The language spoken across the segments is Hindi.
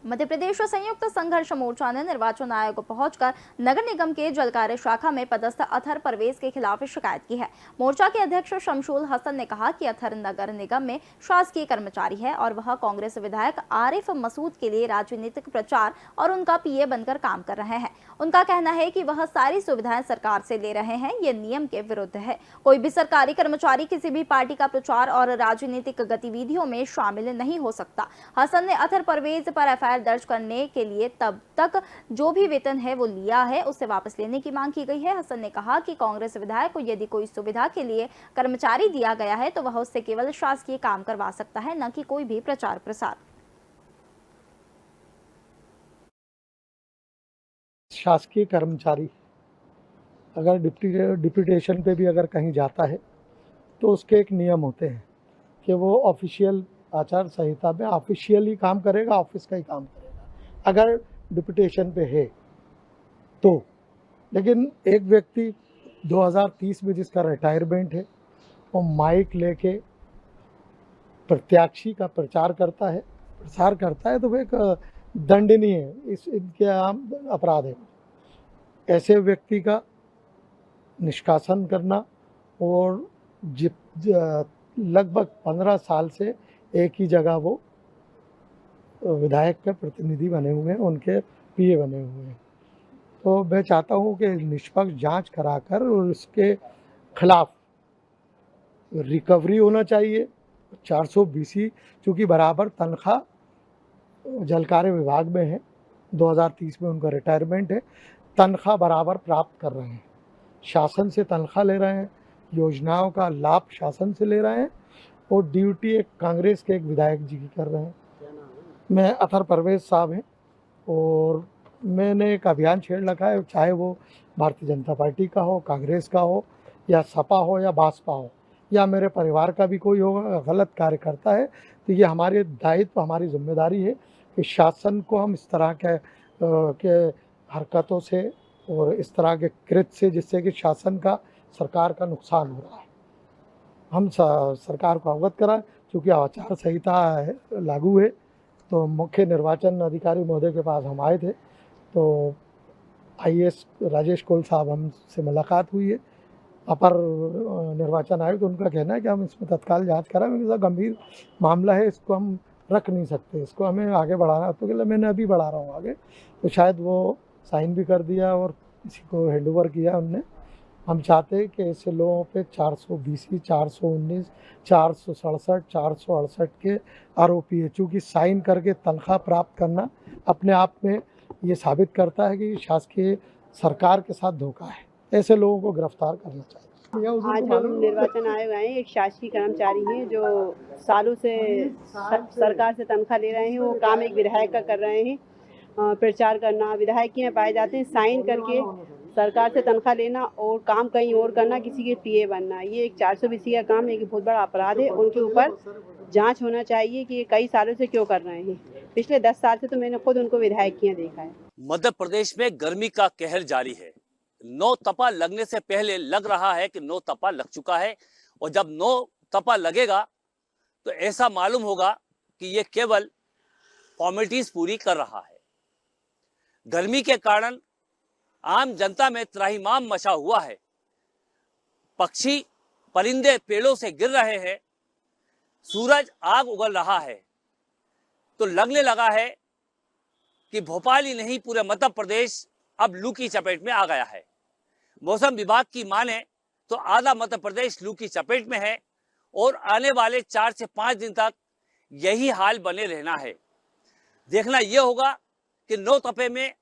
मध्य प्रदेश संयुक्त संघर्ष मोर्चा ने निर्वाचन आयोग पहुंचकर नगर निगम के जलकार्य शाखा में पदस्थ अतहर परवेज के खिलाफ शिकायत की है। मोर्चा के अध्यक्ष शमशुल हसन ने कहा कि अतहर नगर निगम में शासकीय कर्मचारी है और वह कांग्रेस विधायक आरिफ मसूद के लिए राजनीतिक प्रचार और उनका पीए बनकर काम कर रहे हैं। उनका कहना है कि वह सारी सुविधाएं सरकार से ले रहे हैं, ये नियम के विरुद्ध है। कोई भी सरकारी कर्मचारी किसी भी पार्टी का प्रचार और राजनीतिक गतिविधियों में शामिल नहीं हो सकता। हसन ने अतहर परवेज पर एफआईआर दर्ज करने के लिए तब तक जो भी वेतन है वो लिया है उसे वापस लेने की मांग की गई है। हसन ने कहा कि कांग्रेस विधायक को यदि कोई सुविधा के लिए कर्मचारी दिया गया है तो वह उससे केवल शासकीय काम करवा सकता है, न कि कोई भी प्रचार प्रसार। शासकीय कर्मचारी अगर डिप्यूटेशन पे भी अगर कहीं जाता है तो उसके एक नियम होते हैं कि वो ऑफिशियल आचार संहिता में ऑफिशियली काम करेगा, ऑफिस का ही काम करेगा अगर डिप्यूटेशन पे है तो। लेकिन एक व्यक्ति 2030 में जिसका रिटायरमेंट है वो माइक लेके प्रत्याशी का प्रसार करता है तो वो एक दंडनीय है, इनके आम अपराध है। ऐसे व्यक्ति का निष्कासन करना और लगभग 15 साल से एक ही जगह वो विधायक के प्रतिनिधि बने हुए हैं, उनके पीए बने हुए हैं। तो मैं चाहता हूं कि निष्पक्ष जांच कराकर और उसके खिलाफ रिकवरी होना चाहिए। 420 चूँकि बराबर तनख्वाह जलकार्य विभाग में है, 2030 में उनका रिटायरमेंट है, तनख्वाह बराबर प्राप्त कर रहे हैं, शासन से तनख्वाह ले रहे हैं, योजनाओं का लाभ शासन से ले रहे हैं और ड्यूटी एक कांग्रेस के एक विधायक जी की कर रहे हैं। मैं अतहर परवेज साहब हैं और मैंने एक अभियान छेड़ रखा है, चाहे वो भारतीय जनता पार्टी का हो, कांग्रेस का हो या सपा हो या बासपा हो या मेरे परिवार का भी कोई होगा गलत कार्य करता है तो ये हमारे दायित्व, हमारी जिम्मेदारी है कि शासन को हम इस तरह के हरकतों से और इस तरह के कृत्य से जिससे कि शासन का, सरकार का नुकसान हो रहा है, हम सरकार को अवगत कराएं। चूँकि आचार संहिता लागू है तो मुख्य निर्वाचन अधिकारी महोदय के पास हम आए थे तो आईएएस राजेश कोल साहब हमसे मुलाकात हुई है, अपर निर्वाचन आयुक्त। उनका कहना है कि हम इसमें तत्काल जांच कराएं। मेरा गंभीर मामला है, इसको हम रख नहीं सकते, इसको हमें आगे बढ़ाना। तो कहला मैंने अभी बढ़ा रहा हूँ आगे, तो शायद वो साइन भी कर दिया और किसी को हैंड ओवर किया उनने। हम चाहते हैं कि ऐसे लोगों पे 420, 419, 467, 468 के आरोपी है। चूँकि साइन करके तनख्वाह प्राप्त करना अपने आप में ये साबित करता है कि शासकीय सरकार के साथ धोखा है। ऐसे लोगों को गिरफ्तार करना चाहिए। आज हम निर्वाचन आयोग आए, एक शासकीय कर्मचारी हैं जो सालों से सरकार से तनख्वाह ले रहे हैं। वो काम एक विधायक का कर रहे हैं, प्रचार करना, विधायक ही में पाए जाते हैं, साइन करके सरकार से तनख्वाह लेना और काम कहीं और करना, किसी के पीए बनना। ये एक 420 का काम, एक बहुत बड़ा अपराध है। उनके ऊपर जांच होना चाहिए कि ये कई सालों से क्यों कर रहे हैं। पिछले 10 साल से तो मैंने खुद उनको विधायक किया देखा है। मध्य प्रदेश में गर्मी का कहर जारी है। 9 तपा लगने से पहले लग रहा है कि 9 तपा लग चुका है और जब 9 तपा लगेगा तो ऐसा मालूम होगा कि ये केवल फॉर्मेलिटीज पूरी कर रहा है। गर्मी के कारण आम जनता में त्राहिमाम मचा हुआ है। पक्षी परिंदे पेड़ों से गिर रहे हैं, सूरज आग उगल रहा है। तो लगने लगा है कि भोपाल ही नहीं पूरे मध्य प्रदेश अब लू की चपेट में आ गया है। मौसम विभाग की माने तो आधा मध्य प्रदेश लू की चपेट में है और आने वाले 4 से 5 दिन तक यही हाल बने रहना है। देखना यह होगा कि 9 तपे में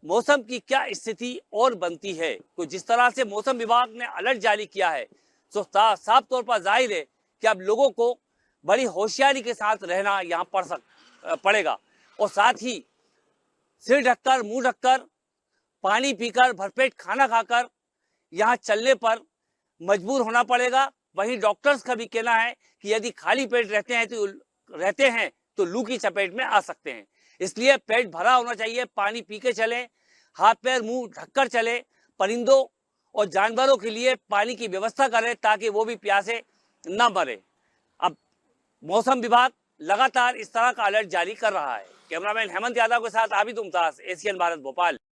मौसम की क्या स्थिति और बनती है। तो जिस तरह से मौसम विभाग ने अलर्ट जारी किया है तो साफ तौर पर जाहिर है कि अब लोगों को बड़ी होशियारी के साथ रहना यहाँ पड़ेगा और साथ ही सिर ढककर, मुंह ढककर, पानी पीकर, भरपेट खाना खाकर यहाँ चलने पर मजबूर होना पड़ेगा। वहीं डॉक्टर्स का भी कहना है कि यदि खाली पेट रहते हैं तो लू की चपेट में आ सकते हैं। इसलिए पेट भरा होना चाहिए, पानी पी के चलें, हाथ पैर मुंह ढककर चले, परिंदों और जानवरों के लिए पानी की व्यवस्था करें ताकि वो भी प्यासे न मरे। अब मौसम विभाग लगातार इस तरह का अलर्ट जारी कर रहा है। कैमरामैन हेमंत यादव के साथ आबिद मुमताज, एशियन भारत भोपाल।